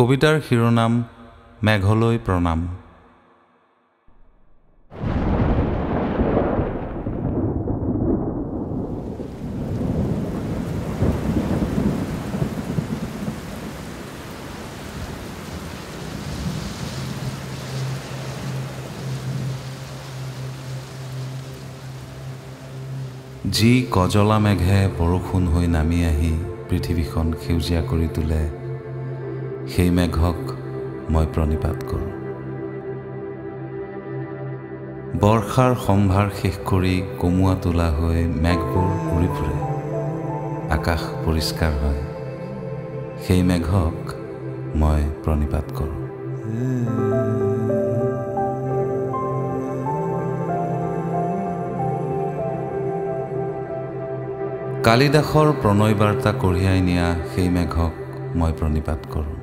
কবিতাৰ শিৰোনাম মেঘলৈ প্ৰণাম। যি কজলা মেঘে বৰষুণ হৈ নামি আহি পৃথিৱীখন সেউজীয়া কৰি তোলে, সেই মেঘক মই প্ৰণিপাত কৰোঁ। বৰ্ষাৰ সম্ভাৰ শেষ কৰি কমুৱা তোলা হৈ মেঘবোৰ উৰি ফুৰে, আকাশ পৰিষ্কাৰ হয়, সেই মেঘক মই প্ৰণিপাত কৰোঁ। কালিদাসৰ প্ৰণয় বাৰ্তা কঢ়িয়াই নিয়া সেই মেঘক মই প্ৰণিপাত কৰোঁ।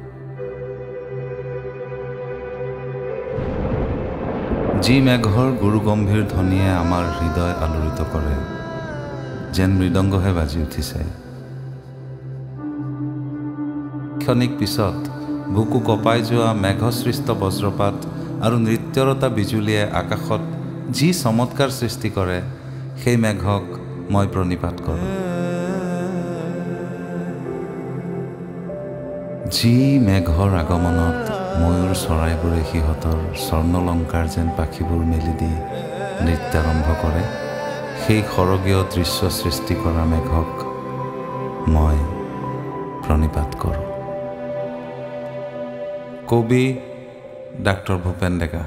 যি মেঘৰ গুৰুগম্ভীৰ ধ্বনিয়ে আমাৰ হৃদয় আলোড়িত কৰে, যেন মৃদংগহে বাজি উঠিছে। ক্ষণিক পিছত বুকু কঁপাই যোৱা মেঘসৃষ্ট বজ্ৰপাত আৰু নৃত্যৰতা বিজুলীয়ে আকাশত যি চমৎকাৰ সৃষ্টি কৰে, সেই মেঘক মই প্ৰণিপাত কৰোঁ। যি মেঘৰ আগমনত ময়ূৰ চৰাইবোৰে সিহঁতৰ স্বৰ্ণলংকাৰ যেন পাখিবোৰ মেলি দি নৃত্যাৰম্ভ কৰে, সেই সৰগীয় দৃশ্য সৃষ্টি কৰা মেঘক মই প্ৰণিপাত কৰোঁ। কবি ডাক্তৰ ভূপেন ডেকা।